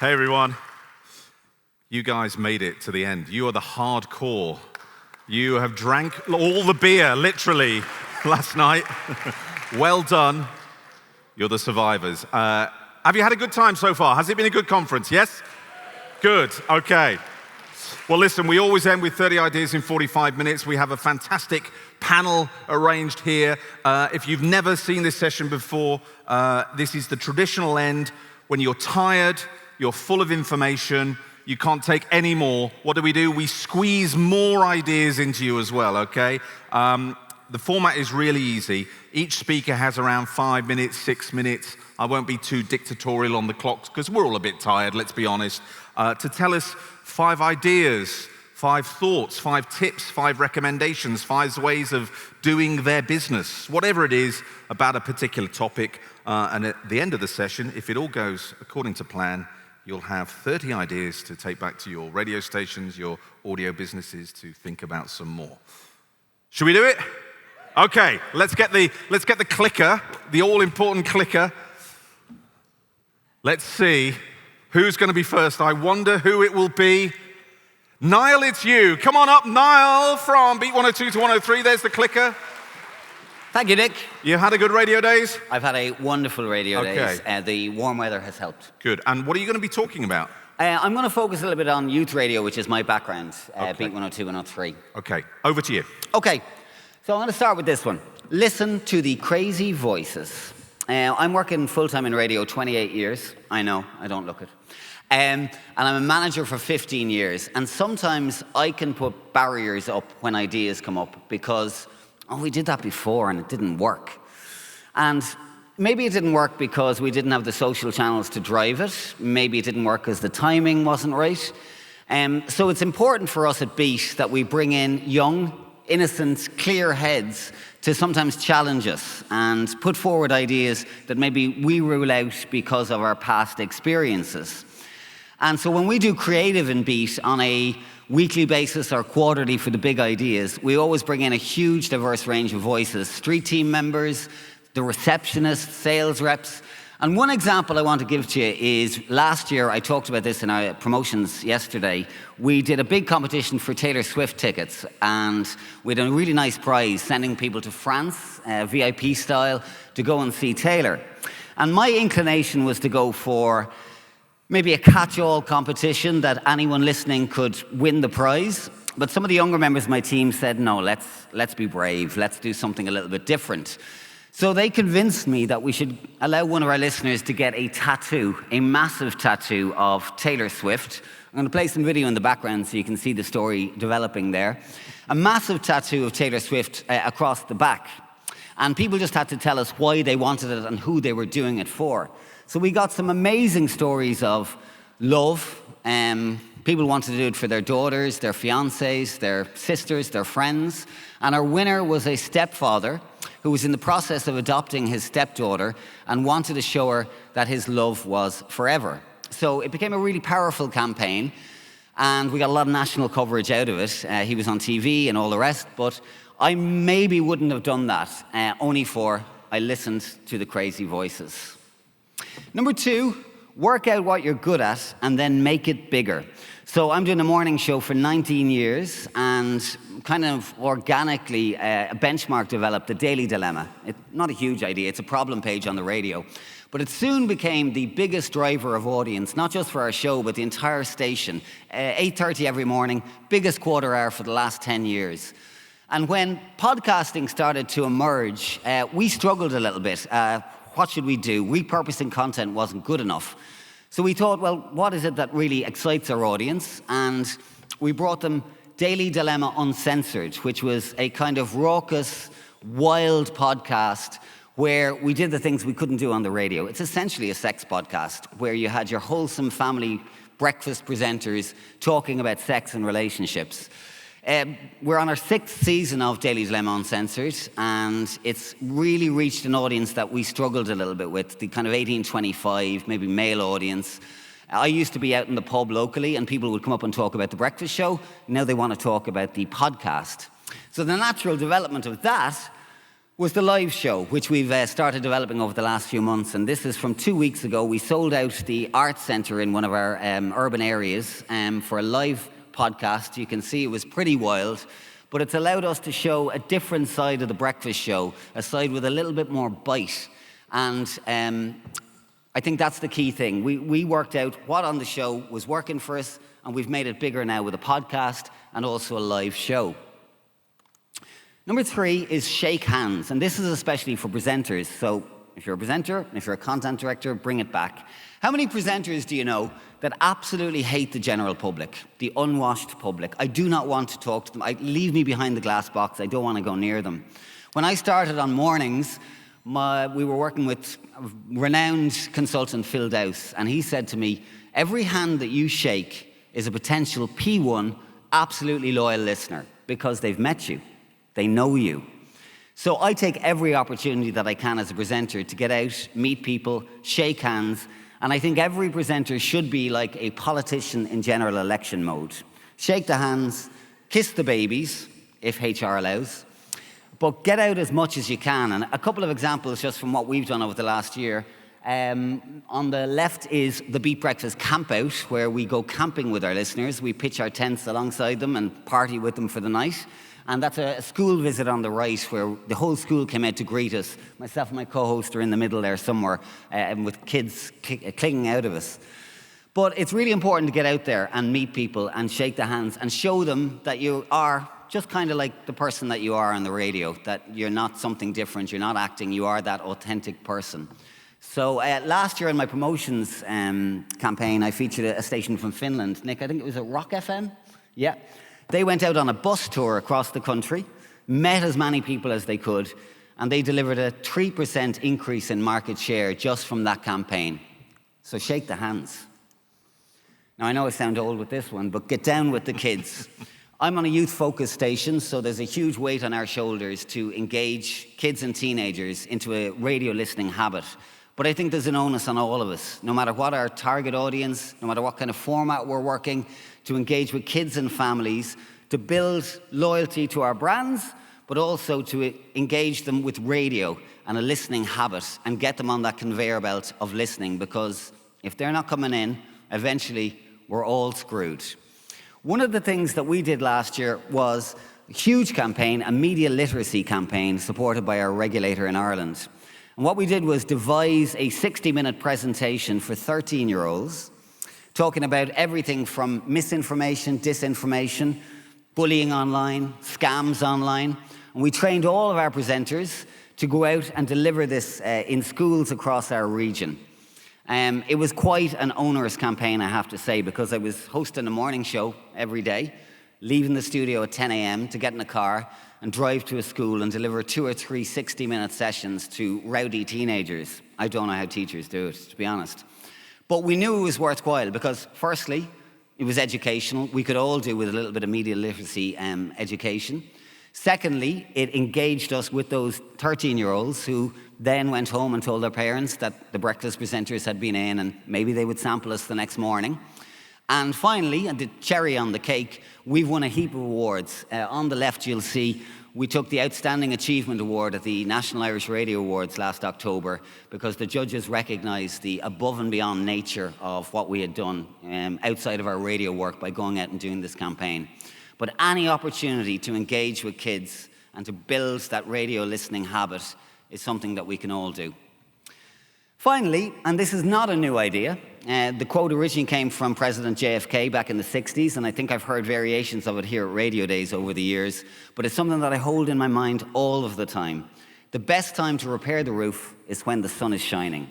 Hey everyone. You guys made it to the end. You are the hardcore. You have drank all the beer, literally, last night. Well done. You're the survivors. Have you had a good time so far? Has it been a good conference? Yes? Good. Okay. Well, listen, we always end with 30 ideas in 45 minutes. We have a fantastic panel arranged here. If you've never seen this session before, this is the traditional end when you're tired, you're full of information, you can't take any more. What do? We squeeze more ideas into you as well, okay? The format is really easy. Each speaker has around 5 minutes, 6 minutes. I won't be too dictatorial on the clocks because we're all a bit tired, let's be honest. To tell us 5 ideas, 5 thoughts, 5 tips, 5 recommendations, 5 ways of doing their business, whatever it is about a particular topic. And at the end of the session, if it all goes according to plan, you'll have 30 ideas to take back to your radio stations, your audio businesses to think about some more. Should we do it? Okay, let's get the clicker, the all-important clicker. Let's see who's going to be first. I wonder who it will be. Niall, it's you. Come on up, Niall, from Beat 102 to 103. There's the clicker. Thank you, Nick. You had a good radio days? I've had a wonderful radio days. The warm weather has helped. Good. And what are you going to be talking about? I'm going to focus a little bit on youth radio, which is my background, Beat 102, 103. Okay, over to you. Okay, so I'm going to start with this one. Listen to the crazy voices. I'm working full-time in radio 28 years. I know, I don't look it. And I'm a manager for 15 years. And sometimes I can put barriers up when ideas come up because, we did that before and it didn't work. And maybe it didn't work because we didn't have the social channels to drive it. Maybe it didn't work because the timing wasn't right. So it's important for us at Beat that we bring in young, innocent, clear heads to sometimes challenge us and put forward ideas that maybe we rule out because of our past experiences. And so when we do creative in Beat on a weekly basis or quarterly for the big ideas, we always bring in a huge diverse range of voices, street team members, the receptionists, sales reps. And one example I want to give to you is last year, I talked about this in our promotions yesterday, we did a big competition for Taylor Swift tickets and we had a really nice prize, sending people to France, VIP style, to go and see Taylor. And my inclination was to go for maybe a catch-all competition that anyone listening could win the prize. But some of the younger members of my team said, no, let's be brave. Let's do something a little bit different. So they convinced me that we should allow one of our listeners to get a tattoo, a massive tattoo of Taylor Swift. I'm going to play some video in the background so you can see the story developing there. A massive tattoo of Taylor Swift across the back. And people just had to tell us why they wanted it and who they were doing it for. So we got some amazing stories of love. People wanted to do it for their daughters, their fiancés, their sisters, their friends. And our winner was a stepfather who was in the process of adopting his stepdaughter and wanted to show her that his love was forever. So it became a really powerful campaign, and we got a lot of national coverage out of it. He was on TV and all the rest, but I maybe wouldn't have done that, only for I listened to the crazy voices. Number 2, work out what you're good at and then make it bigger. So I'm doing a morning show for 19 years and kind of organically a benchmark developed, the Daily Dilemma. It's not a huge idea, it's a problem page on the radio. But it soon became the biggest driver of audience, not just for our show, but the entire station. 8:30 every morning, biggest quarter hour for the last 10 years. And when podcasting started to emerge, we struggled a little bit. What should we do? Repurposing content wasn't good enough. So we thought, well, what is it that really excites our audience? And we brought them Daily Dilemma Uncensored, which was a kind of raucous, wild podcast where we did the things we couldn't do on the radio. It's essentially a sex podcast where you had your wholesome family breakfast presenters talking about sex and relationships. We're on our 6th season of Daily Dilemma Uncensored, and it's really reached an audience that we struggled a little bit with, the kind of 18-25, maybe male audience. I used to be out in the pub locally, and people would come up and talk about the breakfast show. Now they want to talk about the podcast. So the natural development of that was the live show, which we've started developing over the last few months. And this is from 2 weeks ago. We sold out the Arts Centre in one of our urban areas for a live podcast. You can see it was pretty wild, but it's allowed us to show a different side of the breakfast show, a side with a little bit more bite. And I think that's the key thing. We worked out what on the show was working for us, and we've made it bigger now with a podcast and also a live show. Number 3 is shake hands, and this is especially for presenters. So if you're a presenter, if you're a content director, bring it back. How many presenters do you know that absolutely hate the general public, the unwashed public? I do not want to talk to them. Leave me behind the glass box. I don't want to go near them. When I started on mornings, we were working with a renowned consultant, Phil Dowse, and he said to me, every hand that you shake is a potential P1 absolutely loyal listener because they've met you. They know you. So I take every opportunity that I can as a presenter to get out, meet people, shake hands, and I think every presenter should be like a politician in general election mode. Shake the hands, kiss the babies, if HR allows, but get out as much as you can. And a couple of examples just from what we've done over the last year. On the left is the Beat Breakfast Camp Out, where we go camping with our listeners. We pitch our tents alongside them and party with them for the night. And that's a school visit on the right, where the whole school came out to greet us. Myself and my co-host are in the middle there somewhere, with kids clinging out of us. But it's really important to get out there and meet people and shake their hands and show them that you are just kind of like the person that you are on the radio, that you're not something different, you're not acting, you are that authentic person. So last year in my promotions campaign, I featured a station from Finland. Nick, I think it was a Rock FM? Yeah. They went out on a bus tour across the country, met as many people as they could, and they delivered a 3% increase in market share just from that campaign. So shake the hands. Now, I know I sound old with this one, but get down with the kids. I'm on a youth-focused station, so there's a huge weight on our shoulders to engage kids and teenagers into a radio listening habit. But I think there's an onus on all of us, no matter what our target audience, no matter what kind of format we're working, to engage with kids and families, to build loyalty to our brands, but also to engage them with radio and a listening habit and get them on that conveyor belt of listening, because if they're not coming in, eventually we're all screwed. One of the things that we did last year was a huge campaign, a media literacy campaign supported by our regulator in Ireland. And what we did was devise a 60-minute presentation for 13-year-olds talking about everything from misinformation, disinformation, bullying online, scams online. And we trained all of our presenters to go out and deliver this in schools across our region. It was quite an onerous campaign, I have to say, because I was hosting a morning show every day, leaving the studio at 10 a.m. to get in a car and drive to a school and deliver 2 or 3 60-minute sessions to rowdy teenagers. I don't know how teachers do it, to be honest. But we knew it was worthwhile because, firstly, it was educational. We could all do with a little bit of media literacy education. Secondly, it engaged us with those 13-year-olds who then went home and told their parents that the breakfast presenters had been in and maybe they would sample us the next morning. And finally, and the cherry on the cake, we've won a heap of awards. On the left, you'll see we took the Outstanding Achievement Award at the National Irish Radio Awards last October because the judges recognised the above and beyond nature of what we had done outside of our radio work by going out and doing this campaign. But any opportunity to engage with kids and to build that radio listening habit is something that we can all do. Finally, and this is not a new idea, the quote originally came from President JFK back in the 60s, and I think I've heard variations of it here at Radio Days over the years, but it's something that I hold in my mind all of the time. The best time to repair the roof is when the sun is shining.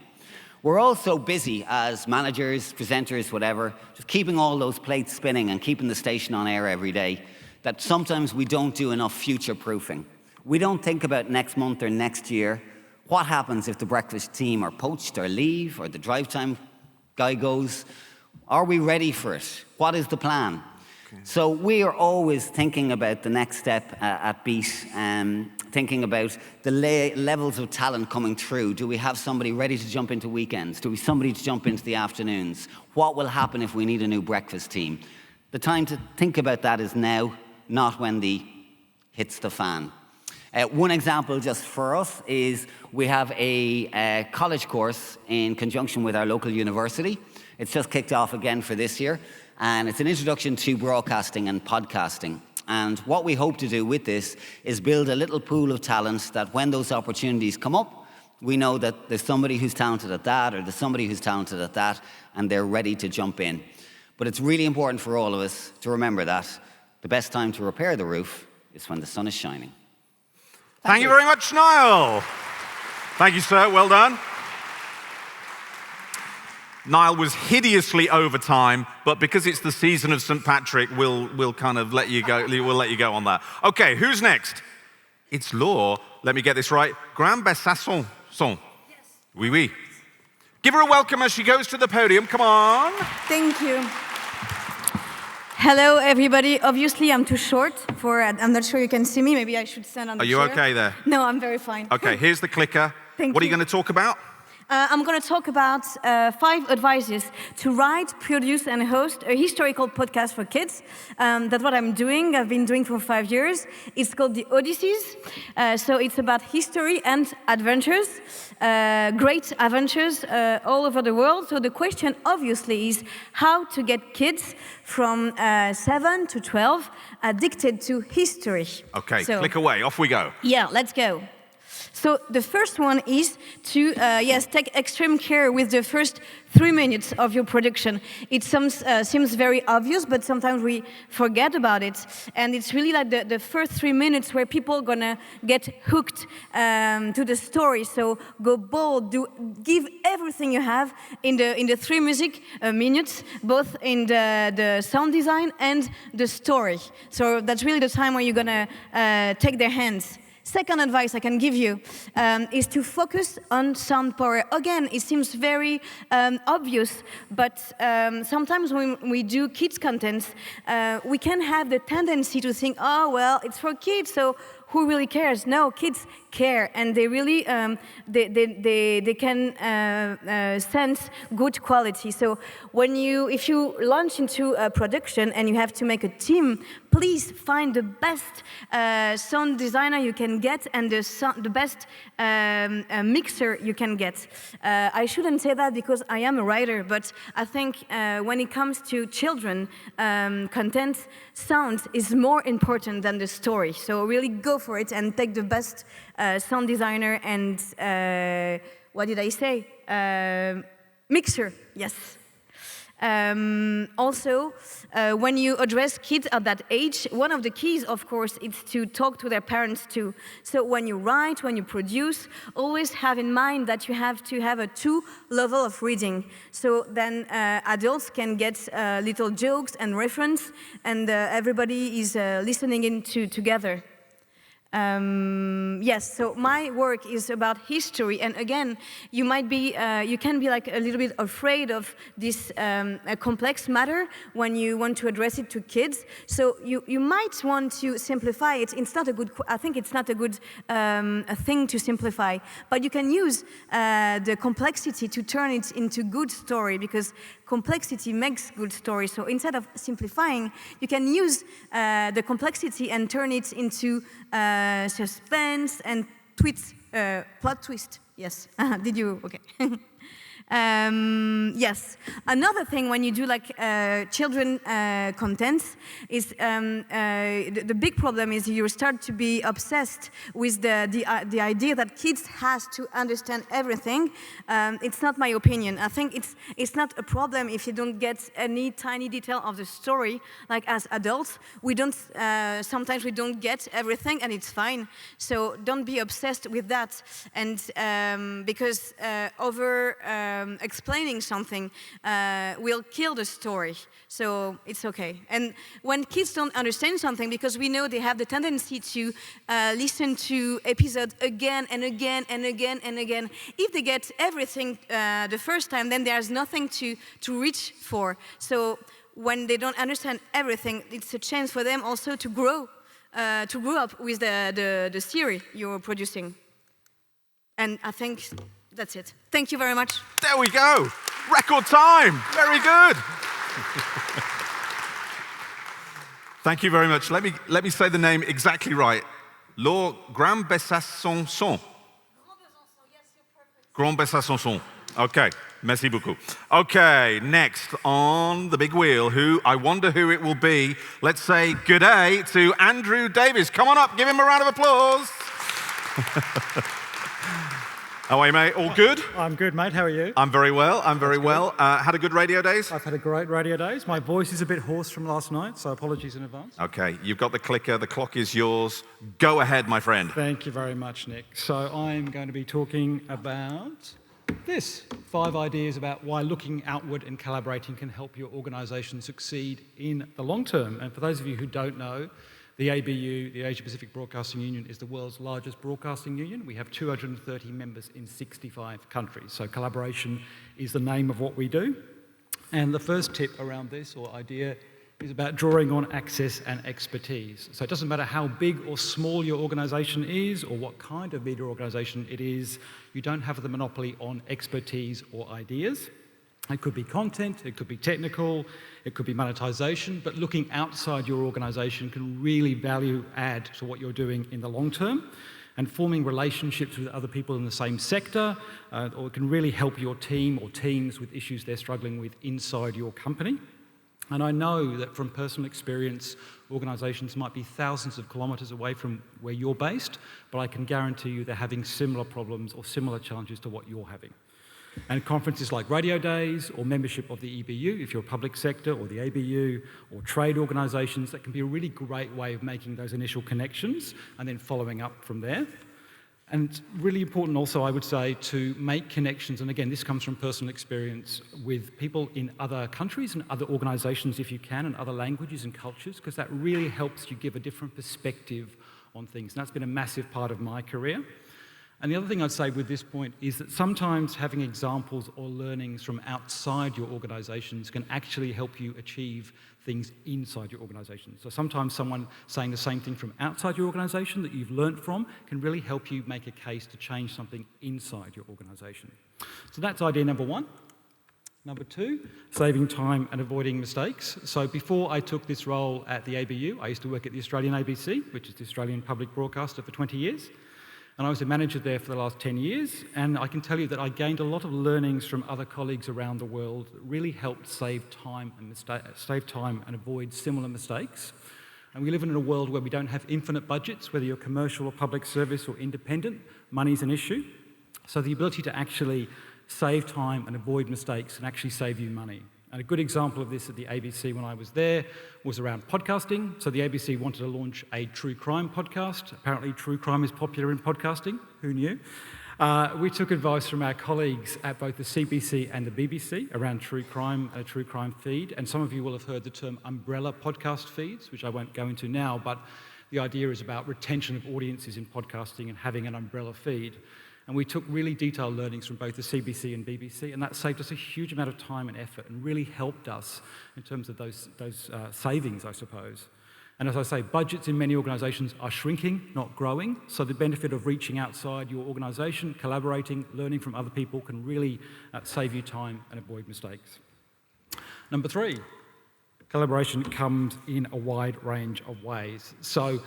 We're all so busy as managers, presenters, whatever, just keeping all those plates spinning and keeping the station on air every day, that sometimes we don't do enough future-proofing. We don't think about next month or next year. What happens if the breakfast team are poached or leave, or the drive time guy goes? Are we ready for it? What is the plan? Okay. So we are always thinking about the next step at Beat, thinking about the levels of talent coming through. Do we have somebody ready to jump into weekends? Do we have somebody to jump into the afternoons? What will happen if we need a new breakfast team? The time to think about that is now, not when the hits the fan. One example just for us is we have a college course in conjunction with our local university. It's just kicked off again for this year, and it's an introduction to broadcasting and podcasting. And what we hope to do with this is build a little pool of talents that when those opportunities come up, we know that there's somebody who's talented at that, or there's somebody who's talented at that, and they're ready to jump in. But it's really important for all of us to remember that the best time to repair the roof is when the sun is shining. Thank you very much, Niall. Thank you, sir. Well done. Niall was hideously over time, but because it's the season of St. Patrick, we'll kind of let you go. We'll let you go on that. Okay, who's next? It's Laure. Let me get this right. Grand Bessasson. Yes. Oui, oui. Give her a welcome as she goes to the podium. Come on. Thank you. Hello, everybody. Obviously, I'm too short for. I'm not sure you can see me. Maybe I should stand on the chair. Are you okay there? No, I'm very fine. Okay, here's the clicker. Thank What are you. you going to talk about? I'm going to talk about 5 advices to write, produce, and host a historical podcast for kids. That's what I'm doing. I've been doing for 5 years. It's called The Odysseys. So it's about history and adventures, great adventures all over the world. So the question, obviously, is how to get kids from 7 to 12 addicted to history. Okay, so, click away. Off we go. Yeah, let's go. So the first one is to, take extreme care with the first 3 minutes of your production. It seems very obvious, but sometimes we forget about it. And it's really like the first 3 minutes where people are gonna get hooked to the story. So go bold, give everything you have in the 3 music minutes, both in the sound design and the story. So that's really the time where you're gonna take their hands. Second advice I can give you is to focus on sound power. Again, it seems very obvious, but sometimes when we do kids' content, we can have the tendency to think, oh, well, it's for kids, so who really cares? No, kids care, and they really they can sense good quality. So if you launch into a production and you have to make a team, please find the best sound designer you can get and the best mixer you can get. I shouldn't say that because I am a writer, but I think when it comes to children content, sound is more important than the story. So really go for it and take the best sound designer and what did I say? Mixer, yes. Also, when you address kids at that age, one of the keys, of course, is to talk to their parents too. So when you write, when you produce, always have in mind that you have to have a 2 level of reading. So then adults can get little jokes and reference, and everybody is listening in together. Yes, so my work is about history, and again, you can be like a little bit afraid of this complex matter when you want to address it to kids. So you might want to simplify it. I think it's not a good thing to simplify, but you can use the complexity to turn it into good story, because complexity makes good story. So instead of simplifying, you can use the complexity and turn it into suspense and plot twist. Yes. Did you? Okay. Yes. Another thing when you do like children content is the big problem is you start to be obsessed with the idea that kids has to understand everything. It's not my opinion. I think it's not a problem if you don't get any tiny detail of the story. Like as adults, sometimes we don't get everything, and it's fine. So don't be obsessed with that. And because explaining something will kill the story, so it's okay. And when kids don't understand something, because we know they have the tendency to listen to episodes again and again and again and again. If they get everything the first time, then there's nothing to reach for. So when they don't understand everything, it's a chance for them also to grow up with the series you're producing. And I think that's it. Thank you very much. There we go. Record time. Very good. Thank you very much. Let me say the name exactly right. Laure Grand Besançon. Grand Besançon. Okay, merci beaucoup. Okay, next on the big wheel, I wonder who it will be. Let's say good day to Andrew Davies. Come on up, give him a round of applause. How are you, mate? All good? I'm good, mate. How are you? I'm very well. Had a good radio days? I've had a great radio days. My voice is a bit hoarse from last night, so apologies in advance. Okay, you've got the clicker. The clock is yours. Go ahead, my friend. Thank you very much, Nick. So I'm going to be talking about this. 5 ideas about why looking outward and collaborating can help your organisation succeed in the long term. And for those of you who don't know, the ABU, the Asia Pacific Broadcasting Union, is the world's largest broadcasting union. We have 230 members in 65 countries. So collaboration is the name of what we do. And the first tip around this, or idea, is about drawing on access and expertise. So it doesn't matter how big or small your organisation is, or what kind of media organisation it is, you don't have the monopoly on expertise or ideas. It could be content, it could be technical, it could be monetization, but looking outside your organisation can really value add to what you're doing in the long term. And forming relationships with other people in the same sector, or it can really help your team or teams with issues they're struggling with inside your company. And I know that from personal experience, organisations might be thousands of kilometres away from where you're based, but I can guarantee you they're having similar problems or similar challenges to what you're having. And conferences like radio days or membership of the EBU, if you're a public sector, or the ABU, or trade organisations, that can be a really great way of making those initial connections and then following up from there. And really important also, I would say, to make connections, and again, this comes from personal experience, with people in other countries and other organisations, if you can, and other languages and cultures, because that really helps you give a different perspective on things. And that's been a massive part of my career. And the other thing I'd say with this point is that sometimes having examples or learnings from outside your organisations can actually help you achieve things inside your organisation. So sometimes someone saying the same thing from outside your organisation that you've learnt from can really help you make a case to change something inside your organisation. So that's idea number 1. Number 2, saving time and avoiding mistakes. So before I took this role at the ABU, I used to work at the Australian ABC, which is the Australian public broadcaster, for 20 years. And I was a manager there for the last 10 years, and I can tell you that I gained a lot of learnings from other colleagues around the world that really helped save time and avoid similar mistakes. And we live in a world where we don't have infinite budgets, whether you're commercial or public service or independent. Money's an issue. So the ability to actually save time and avoid mistakes can actually save you money. And a good example of this at the ABC when I was there was around podcasting. So the ABC wanted to launch a true crime podcast. Apparently true crime is popular in podcasting. Who knew? We took advice from our colleagues at both the CBC and the BBC around true crime and a true crime feed. And some of you will have heard the term umbrella podcast feeds, which I won't go into now, but the idea is about retention of audiences in podcasting and having an umbrella feed. And we took really detailed learnings from both the CBC and BBC, and that saved us a huge amount of time and effort and really helped us in terms of those savings, I suppose. And as I say, budgets in many organisations are shrinking, not growing, so the benefit of reaching outside your organisation, collaborating, learning from other people can really save you time and avoid mistakes. Number 3, collaboration comes in a wide range of ways. So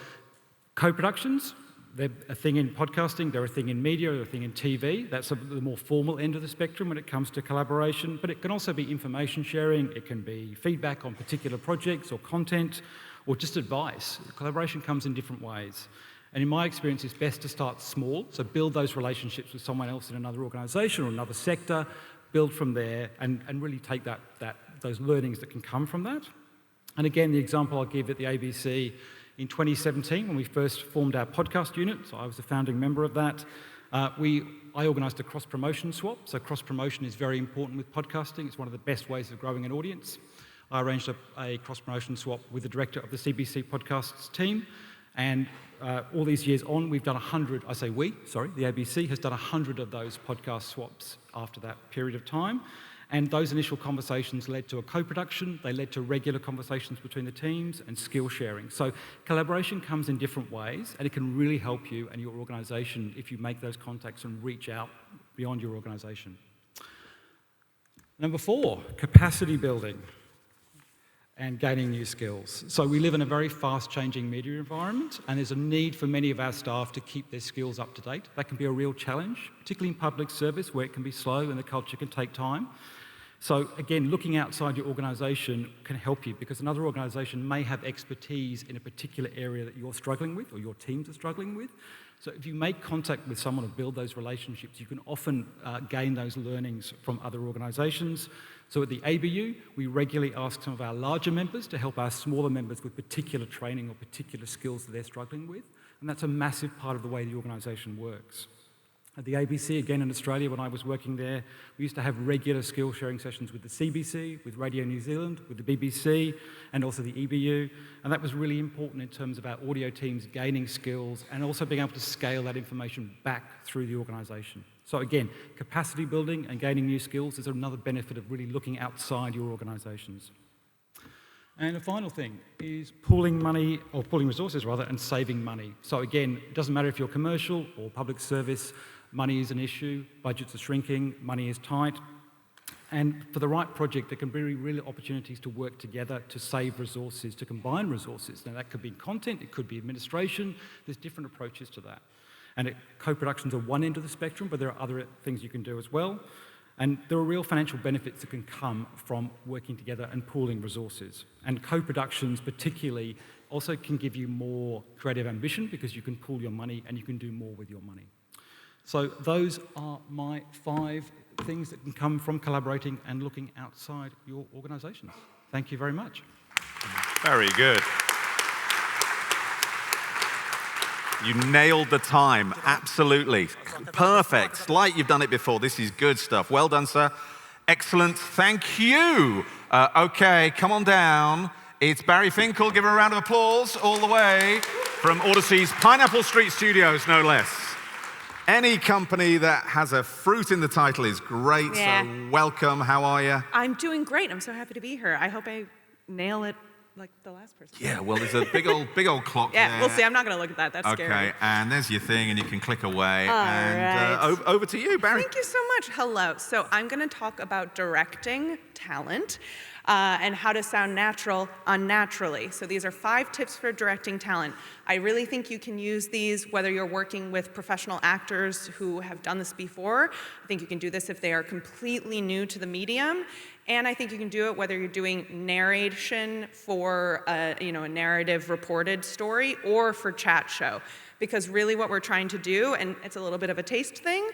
co-productions, they're a thing in podcasting, they're a thing in media, they're a thing in TV. That's the more formal end of the spectrum when it comes to collaboration, but it can also be information sharing, it can be feedback on particular projects or content, or just advice. Collaboration comes in different ways. And in my experience, it's best to start small, so build those relationships with someone else in another organisation or another sector, build from there, and really take those learnings that can come from that. And again, the example I'll give at the ABC, in 2017, when we first formed our podcast unit, so I was a founding member of that, I organised a cross-promotion swap. So cross-promotion is very important with podcasting. It's one of the best ways of growing an audience. I arranged a cross-promotion swap with the director of the CBC Podcasts team, and all these years on, we've done 100, the ABC has done 100 of those podcast swaps after that period of time. And those initial conversations led to a co-production, they led to regular conversations between the teams and skill sharing. So collaboration comes in different ways, and it can really help you and your organisation if you make those contacts and reach out beyond your organisation. Number 4, capacity building. and gaining new skills. So we live in a very fast-changing media environment, and there's a need for many of our staff to keep their skills up to date. That can be a real challenge, particularly in public service where it can be slow and the culture can take time. So again, looking outside your organisation can help you, because another organisation may have expertise in a particular area that you're struggling with or your teams are struggling with. So if you make contact with someone and build those relationships, you can often gain those learnings from other organisations. So at the ABU, we regularly ask some of our larger members to help our smaller members with particular training or particular skills that they're struggling with. And that's a massive part of the way the organisation works. At the ABC, again in Australia, when I was working there, we used to have regular skill sharing sessions with the CBC, with Radio New Zealand, with the BBC, and also the EBU. And that was really important in terms of our audio teams gaining skills and also being able to scale that information back through the organisation. So again, capacity building and gaining new skills is another benefit of really looking outside your organisations. And the final thing is pooling money, or pooling resources rather, and saving money. So again, it doesn't matter if you're commercial or public service, money is an issue, budgets are shrinking, money is tight. And for the right project, there can be really opportunities to work together to save resources, to combine resources. Now that could be content, it could be administration, there's different approaches to that. And co-productions are one end of the spectrum, but there are other things you can do as well. And there are real financial benefits that can come from working together and pooling resources. And co-productions particularly also can give you more creative ambition because you can pool your money and you can do more with your money. So those are my 5 things that can come from collaborating and looking outside your organisations. Thank you very much. Very good. You nailed the time, absolutely. Perfect, like you've done it before. This is good stuff. Well done, sir. Excellent, thank you. Okay, come on down. It's Barry Finkel. Give him a round of applause all the way from Odyssey's Pineapple Street Studios, no less. Any company that has a fruit in the title is great, so welcome. How are you? I'm doing great. I'm so happy to be here. I hope I nail it like the last person. Yeah, well, there's a big old clock there. Yeah, we'll see. I'm not going to look at that. That's scary. Okay, and there's your thing, and you can click away. All and right. Over to you, Barry. Thank you so much. Hello. So I'm going to talk about directing talent and how to sound natural unnaturally. So these are 5 tips for directing talent. I really think you can use these whether you're working with professional actors who have done this before. I think you can do this if they are completely new to the medium. And I think you can do it whether you're doing narration for a narrative reported story or for chat show. Because really what we're trying to do, and it's a little bit of a taste thing,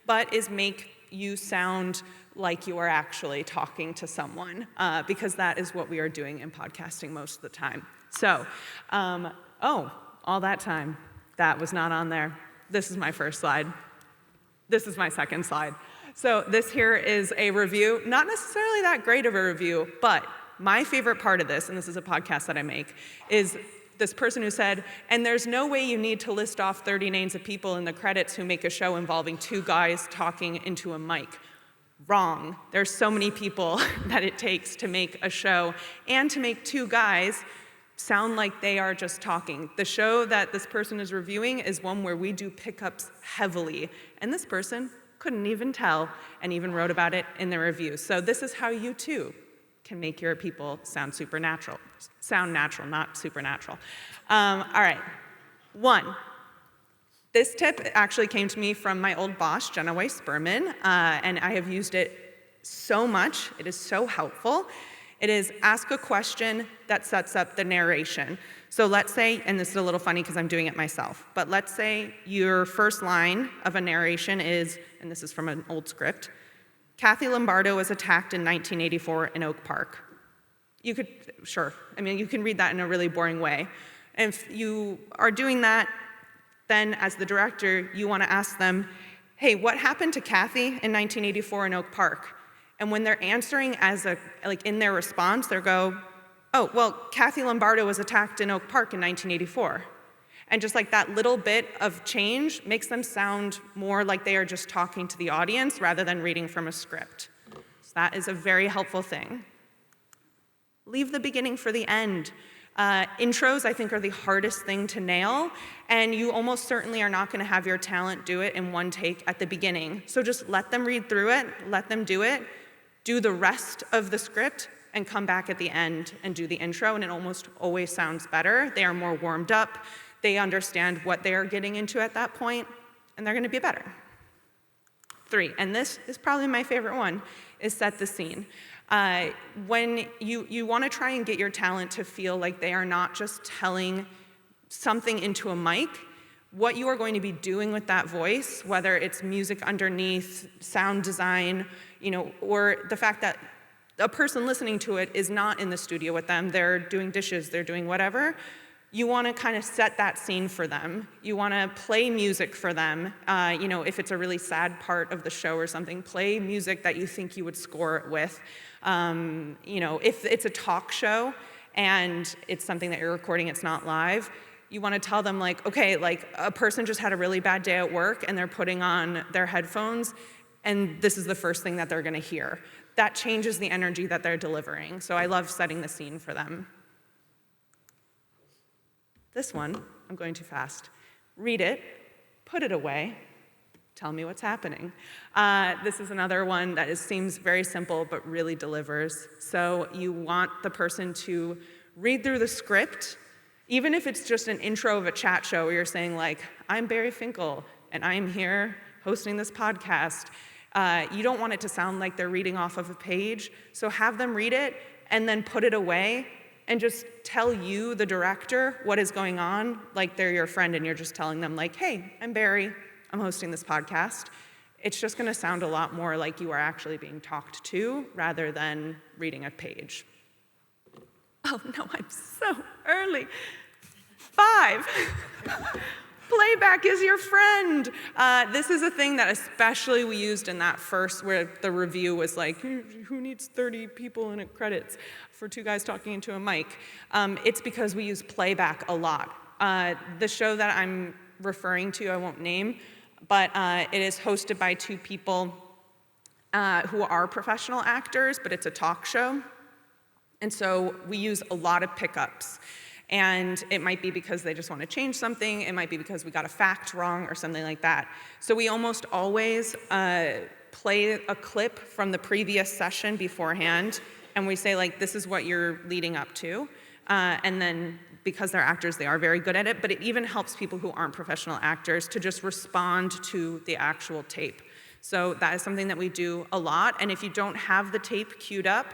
but is make you sound like you are actually talking to someone, because that is what we are doing in podcasting most of the time. So, all that time, that was not on there. This is my first slide. This is my second slide. So this here is a review, not necessarily that great of a review, but my favorite part of this, and this is a podcast that I make, is this person who said, and there's no way you need to list off 30 names of people in the credits who make a show involving 2 guys talking into a mic. Wrong. There's so many people that it takes to make a show and to make 2 guys sound like they are just talking. The show that this person is reviewing is one where we do pickups heavily, and this person couldn't even tell and even wrote about it in the review. So this is how you too can make your people sound supernatural. Sound natural, not supernatural. All right. 1. This tip actually came to me from my old boss, Jenna Weiss-Berman, and I have used it so much. It is so helpful. It is ask a question that sets up the narration. So let's say, and this is a little funny because I'm doing it myself, but let's say your first line of a narration is, and this is from an old script, Kathy Lombardo was attacked in 1984 in Oak Park. You could, sure, you can read that in a really boring way. And if you are doing that, then as the director, you want to ask them, hey, what happened to Kathy in 1984 in Oak Park? And when they're answering in their response, they'll go, oh, well, Kathy Lombardo was attacked in Oak Park in 1984. And just like that little bit of change makes them sound more like they are just talking to the audience rather than reading from a script. So that is a very helpful thing. Leave the beginning for the end. Intros, I think, are the hardest thing to nail, and you almost certainly are not going to have your talent do it in one take at the beginning. So just let them read through it, let them do it, do the rest of the script, and come back at the end and do the intro, and it almost always sounds better. They are more warmed up. They understand what they are getting into at that point, and they're going to be better. 3, and this is probably my favorite one, is set the scene. When you want to try and get your talent to feel like they are not just telling something into a mic, what you are going to be doing with that voice, whether it's music underneath, sound design, or the fact that a person listening to it is not in the studio with them, they're doing dishes, they're doing whatever, you want to kind of set that scene for them. You want to play music for them. If it's a really sad part of the show or something, play music that you think you would score it with. If it's a talk show and it's something that you're recording, it's not live, you want to tell them okay, a person just had a really bad day at work and they're putting on their headphones and this is the first thing that they're going to hear. That changes the energy that they're delivering. So I love setting the scene for them. This one, I'm going too fast. Read it, put it away, tell me what's happening. This is another one that seems very simple but really delivers. So you want the person to read through the script, even if it's just an intro of a chat show where you're saying I'm Barry Finkel and I'm here hosting this podcast. You don't want it to sound like they're reading off of a page, so have them read it and then put it away and just tell you, the director, what is going on, like they're your friend and you're just telling them hey, I'm Barry, I'm hosting this podcast. It's just gonna sound a lot more like you are actually being talked to rather than reading a page. Oh no, I'm so early. 5. Playback is your friend. This is a thing that especially we used in that first, where the review was who needs 30 people in credits for 2 guys talking into a mic? It's because we use playback a lot. The show that I'm referring to, I won't name, but it is hosted by 2 people who are professional actors, but it's a talk show. And so we use a lot of pickups. And it might be because they just want to change something. It might be because we got a fact wrong or something like that. So we almost always play a clip from the previous session beforehand. And we say, this is what you're leading up to. And then because they're actors, they are very good at it. But it even helps people who aren't professional actors to just respond to the actual tape. So that is something that we do a lot. And if you don't have the tape queued up,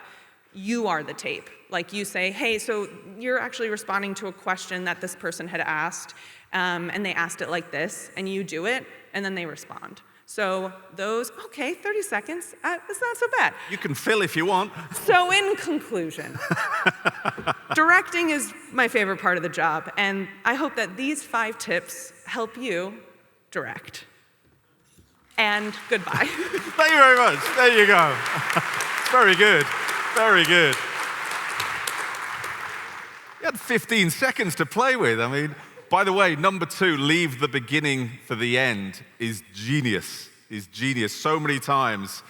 you are the tape. You say, hey, so you're actually responding to a question that this person had asked, and they asked it like this, and you do it, and then they respond. So those, 30 seconds, it's not so bad. You can fill if you want. So in conclusion, directing is my favorite part of the job, and I hope that these 5 tips help you direct. And goodbye. Thank you very much. There you go. Very good. Very good. You had 15 seconds to play with. By the way, number 2, leave the beginning for the end, is genius. So many times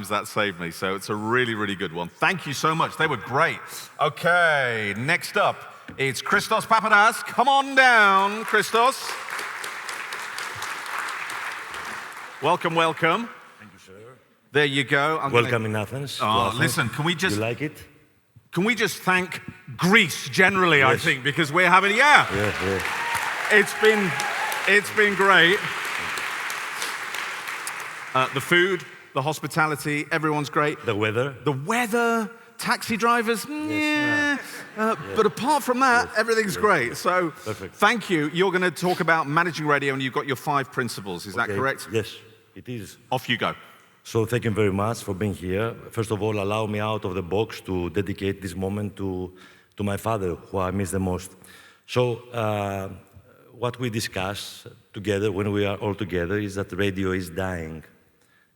that saved me. So it's a really, really good one. Thank you so much. They were great. Okay, next up, it's Christos Papadas. Come on down, Christos. Welcome. Thank you, sir. There you go. Welcome in Athens. Listen, can we just... You like it? Can we just thank Greece generally, Yes. I think, because we're having... Yeah. It's been great. The food, the hospitality, everyone's great. The weather. Taxi drivers, Yes. But apart from that, everything's great. So Perfect. thank you. You're going to talk about managing radio, and you've got your 5 principles. Is that correct? Yes, it is. Off you go. So thank you very much for being here. First of all, allow me out of the box to dedicate this moment to my father, who I miss the most. So what we discuss together when we are all together is that radio is dying.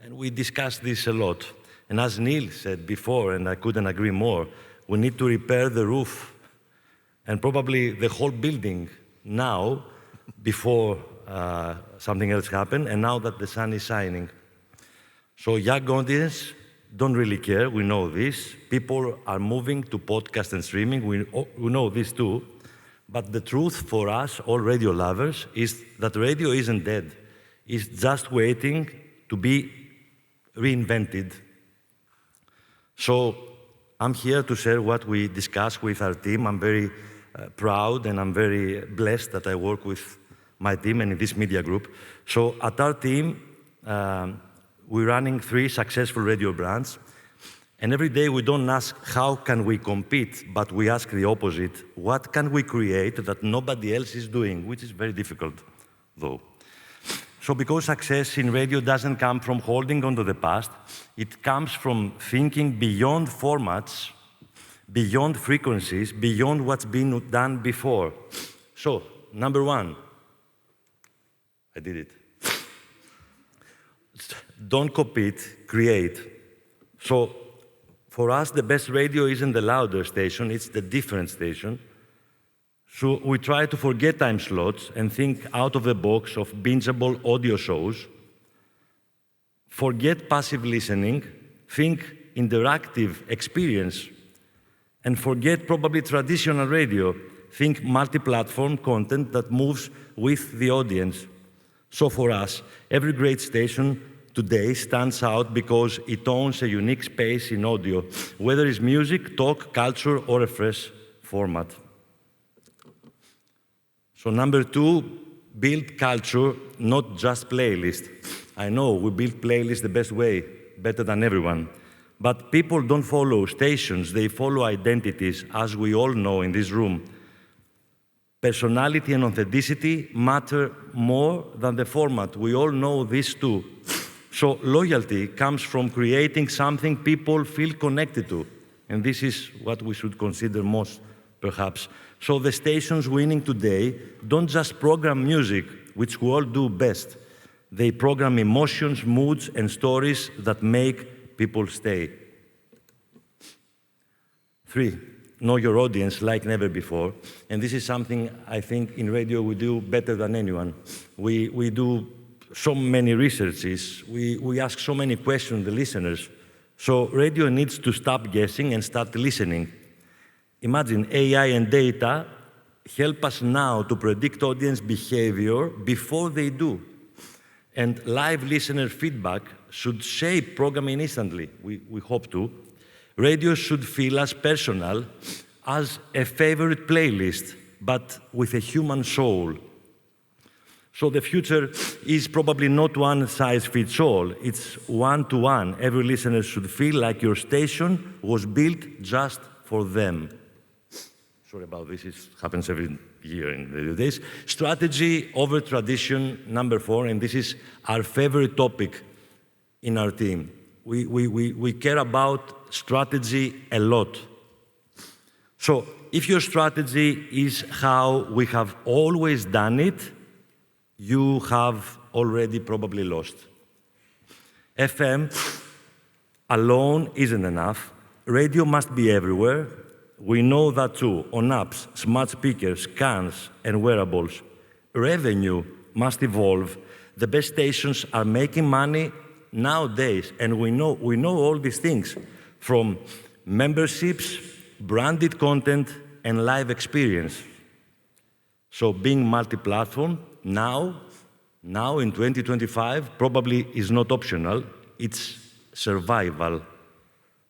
And we discuss this a lot. And as Neil said before, and I couldn't agree more, we need to repair the roof and probably the whole building now before something else happened, and now that the sun is shining. So young audience don't really care, we know this. People are moving to podcast and streaming, we know this too. But the truth for us, all radio lovers, is that radio isn't dead. It's just waiting to be reinvented. So I'm here to share what we discussed with our team. I'm very proud and I'm very blessed that I work with my team and in this media group. So at our team, we're running 3 successful radio brands. And every day we don't ask how can we compete, but we ask the opposite. What can we create that nobody else is doing, which is very difficult, though. So because success in radio doesn't come from holding on to the past, it comes from thinking beyond formats, beyond frequencies, beyond what's been done before. So, number 1, I did it. Don't compete, create. So, for us, the best radio isn't the louder station, it's the different station. So we try to forget time slots and think out of the box of bingeable audio shows. Forget passive listening, think interactive experience. And forget probably traditional radio, think multi-platform content that moves with the audience. So for us, every great station today stands out because it owns a unique space in audio, whether it's music, talk, culture, or a fresh format. So number 2, build culture, not just playlist. I know we build playlists the best way, better than everyone. But people don't follow stations, they follow identities, as we all know in this room. Personality and authenticity matter more than the format. We all know this too. So loyalty comes from creating something people feel connected to. And this is what we should consider most, perhaps. So the stations winning today don't just program music, which we all do best. They program emotions, moods, and stories that make people stay. 3, know your audience like never before. And this is something I think in radio we do better than anyone. We do so many researches, we ask so many questions to the listeners. So radio needs to stop guessing and start listening. Imagine AI and data help us now to predict audience behavior before they do. And live listener feedback should shape programming instantly, we hope to. Radio should feel as personal as a favorite playlist, but with a human soul. So the future is probably not one size fits all, it's one-to-one. Every listener should feel like your station was built just for them. Sorry about this, it happens every year in radio days. Strategy over tradition, number 4, and this is our favorite topic in our team. We care about strategy a lot. So if your strategy is how we have always done it, you have already probably lost. FM alone isn't enough. Radio must be everywhere. We know that too, on apps, smart speakers, scans, and wearables. Revenue must evolve. The best stations are making money nowadays, and we know all these things, from memberships, branded content, and live experience. So being multi-platform now in 2025 probably is not optional, it's survival.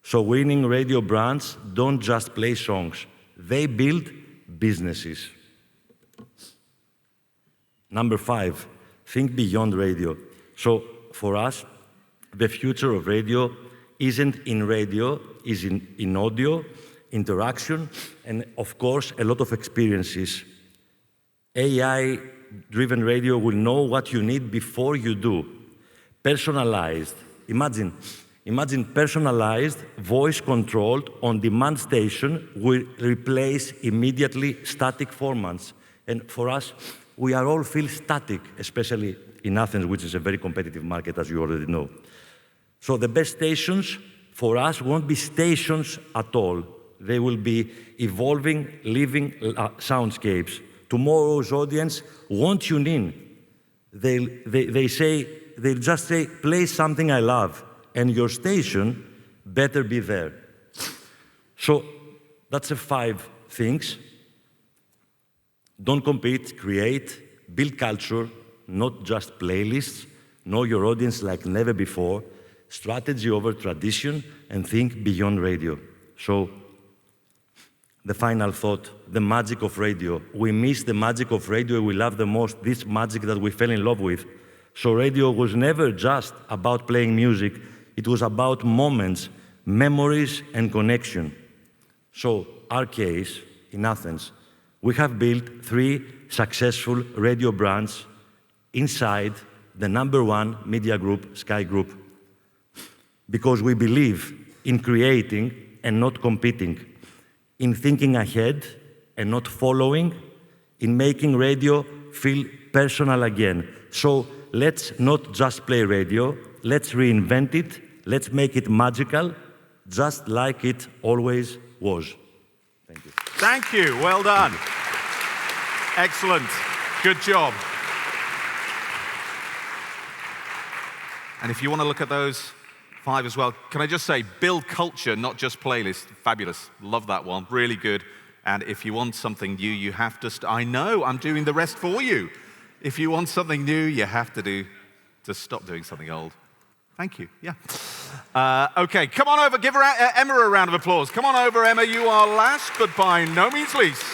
So winning radio brands don't just play songs, they build businesses. Number 5, think beyond radio. So for us, the future of radio isn't in radio, is in audio, interaction, and of course, a lot of experiences. AI-driven radio will know what you need before you do. Personalized. Imagine personalized, voice-controlled, on-demand station will replace immediately static formats. And for us, we are all feel static, especially in Athens, which is a very competitive market, as you already know. So the best stations for us won't be stations at all. They will be evolving, living soundscapes. Tomorrow's audience won't tune in. They'll just say, play something I love, and your station better be there. So that's the 5 things. Don't compete, create, build culture, not just playlists. Know your audience like never before. strategy over tradition, and think beyond radio. So, the final thought, the magic of radio. We miss the magic of radio we love the most, this magic that we fell in love with. So radio was never just about playing music, it was about moments, memories, and connection. So, our case, in Athens, we have built 3 successful radio brands inside the #1 media group, Sky Group, because we believe in creating and not competing, in thinking ahead and not following, in making radio feel personal again. So let's not just play radio, let's reinvent it, let's make it magical, just like it always was. Thank you. Thank you. Well done. Excellent. Good job. And if you want to look at those 5 as well, can I just say, build culture, not just playlist. Fabulous. Love that one. Really good. And if you want something new, you have to, I know, I'm doing the rest for you. If you want something new, you have to stop doing something old. Thank you. Yeah. Okay, come on over. Give Emma a round of applause. Come on over, Emma. You are last, but by no means least.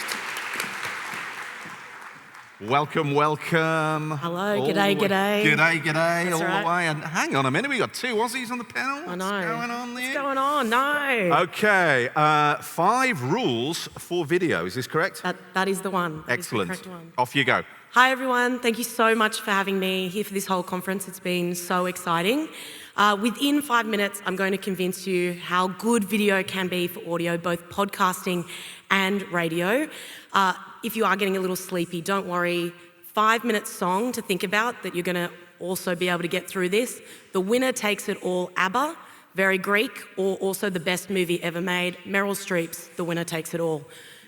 Welcome, welcome. Hello, g'day, g'day. G'day, g'day, That's all right. the way. And hang on a minute, we got 2 Aussies on the panel. I know. What's going on there? What's going on? No. Okay, 5 rules for video. Is this correct? That is the one. That is the Excellent. correct one. Off you go. Hi, everyone. Thank you so much for having me here for this whole conference. It's been so exciting. Within 5 minutes, I'm going to convince you how good video can be for audio, both podcasting and radio. If you are getting a little sleepy, don't worry. 5-minute song to think about that you're going to also be able to get through this. The Winner Takes It All, ABBA, very Greek, or also the best movie ever made, Meryl Streep's The Winner Takes It All,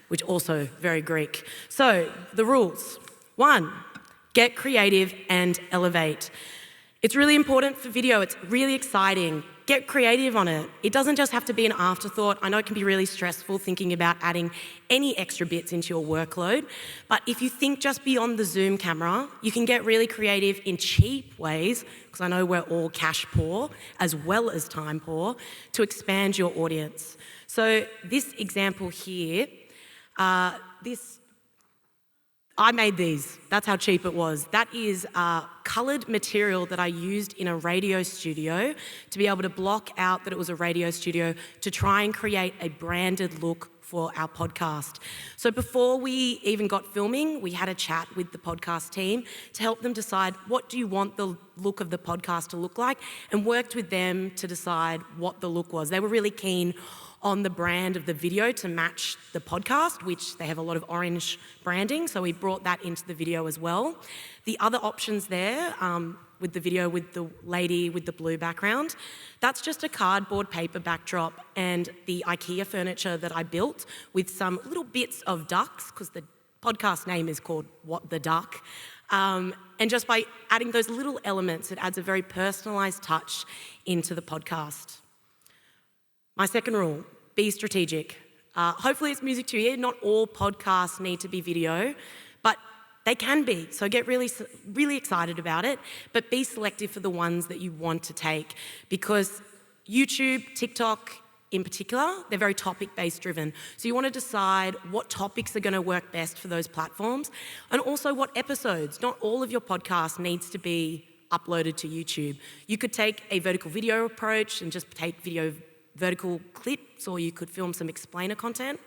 which also very Greek. So, the rules. 1, get creative and elevate. It's really important for video. It's really exciting. Get creative on it. It doesn't just have to be an afterthought. I know it can be really stressful thinking about adding any extra bits into your workload, but if you think just beyond the Zoom camera, you can get really creative in cheap ways, because I know we're all cash poor as well as time poor, to expand your audience. So this example here, I made these. That's how cheap it was. That is coloured material that I used in a radio studio to be able to block out that it was a radio studio to try and create a branded look for our podcast. So before we even got filming, we had a chat with the podcast team to help them decide what do you want the look of the podcast to look like, and worked with them to decide what the look was. They were really keen on the brand of the video to match the podcast, which they have a lot of orange branding, so we brought that into the video as well. The other options there, with the video with the lady with the blue background, that's just a cardboard paper backdrop and the IKEA furniture that I built with some little bits of ducks, because the podcast name is called What the Duck. And just by adding those little elements, it adds a very personalised touch into the podcast. My second rule, be strategic. Hopefully it's music to your ear. Not all podcasts need to be video, but they can be. So get really, really excited about it, but be selective for the ones that you want to take, because YouTube, TikTok in particular, they're very topic-based driven. So you want to decide what topics are going to work best for those platforms, and also what episodes. Not all of your podcast needs to be uploaded to YouTube. You could take a vertical video approach and just take vertical clips, or you could film some explainer content.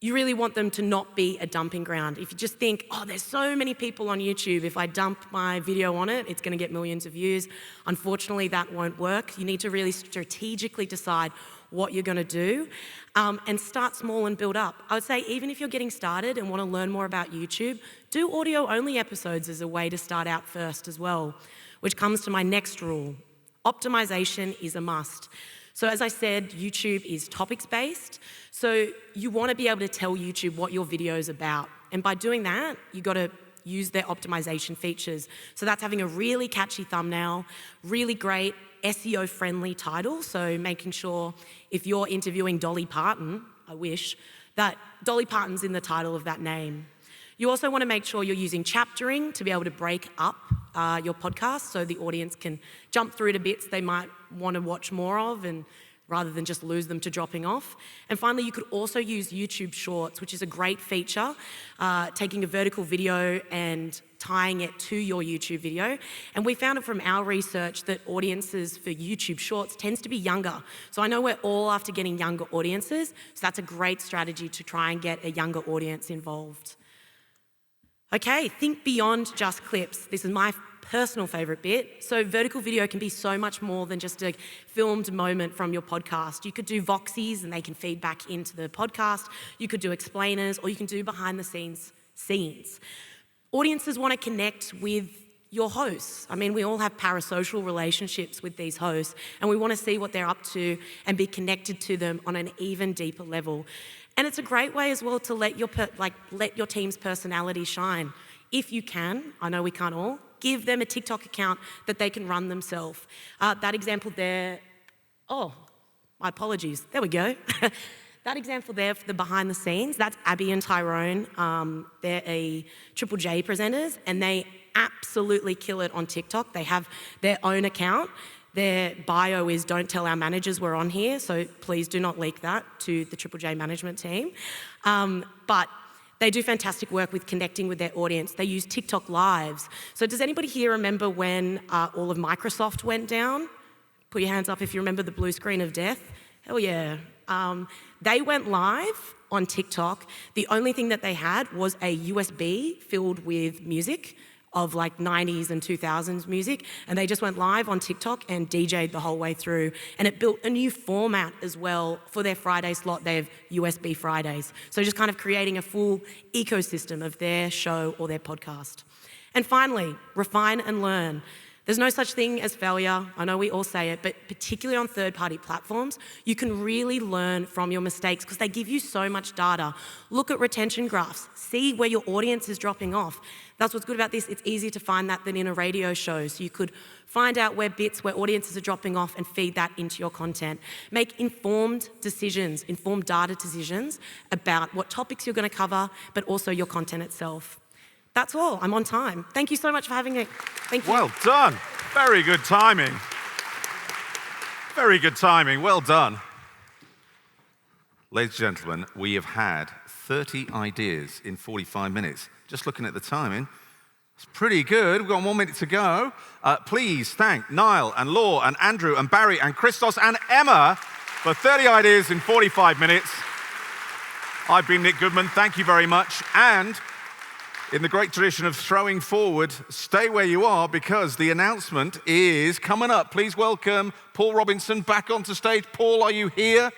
You really want them to not be a dumping ground. If you just think, oh, there's so many people on YouTube, if I dump my video on it, it's going to get millions of views. Unfortunately, that won't work. You need to really strategically decide what you're going to do, and start small and build up. I would say even if you're getting started and want to learn more about YouTube, do audio-only episodes as a way to start out first as well, which comes to my next rule. Optimization is a must. So as I said, YouTube is topics-based, so you want to be able to tell YouTube what your video is about. And by doing that, you've got to use their optimization features. So that's having a really catchy thumbnail, really great SEO-friendly title, so making sure if you're interviewing Dolly Parton, I wish, that Dolly Parton's in the title of that name. You also want to make sure you're using chaptering to be able to break up your podcast so the audience can jump through to bits they might want to watch more of, and rather than just lose them to dropping off. And finally, you could also use YouTube Shorts, which is a great feature, taking a vertical video and tying it to your YouTube video. And we found it from our research that audiences for YouTube Shorts tends to be younger. So I know we're all after getting younger audiences, so that's a great strategy to try and get a younger audience involved. Okay, think beyond just clips. This is my personal favorite bit. So vertical video can be so much more than just a filmed moment from your podcast. You could do voxies and they can feed back into the podcast. You could do explainers, or you can do behind the scenes scenes. Audiences want to connect with your hosts. I mean, we all have parasocial relationships with these hosts, and we want to see what they're up to and be connected to them on an even deeper level. And it's a great way as well to let your team's personality shine. If you can, I know we can't all, give them a TikTok account that they can run themselves. That example there, oh, my apologies, there we go. That example there for the behind the scenes, that's Abby and Tyrone. They're a Triple J presenters, and they absolutely kill it on TikTok. They have their own account. Their bio is, "Don't tell our managers we're on here," so please do not leak that to the Triple J management team. But they do fantastic work with connecting with their audience. They use TikTok Lives. So does anybody here remember when all of Microsoft went down? Put your hands up if you remember the blue screen of death. Hell yeah. They went live on TikTok. The only thing that they had was a USB filled with music of like 90s and 2000s music, and they just went live on TikTok and DJ'd the whole way through. And it built a new format as well for their Friday slot. They have USB Fridays. So just kind of creating a full ecosystem of their show or their podcast. And finally, refine and learn. There's no such thing as failure. I know we all say it, but particularly on third-party platforms, you can really learn from your mistakes because they give you so much data. Look at retention graphs. See where your audience is dropping off. That's what's good about this. It's easier to find that than in a radio show. So you could find out where audiences are dropping off and feed that into your content. Make informed decisions, informed data decisions about what topics you're going to cover, but also your content itself. That's all. I'm on time. Thank you so much for having me. Thank you. Well done. Very good timing. Very good timing. Well done. Ladies and gentlemen, we have had 30 ideas in 45 minutes. Just looking at the timing, it's pretty good. We've got 1 minute to go. Please thank Niall and Law and Andrew and Barry and Christos and Emma for 30 ideas in 45 minutes. I've been Nick Goodman. Thank you very much. And in the great tradition of throwing forward, stay where you are because the announcement is coming up. Please welcome Paul Robinson back onto stage. Paul, are you here?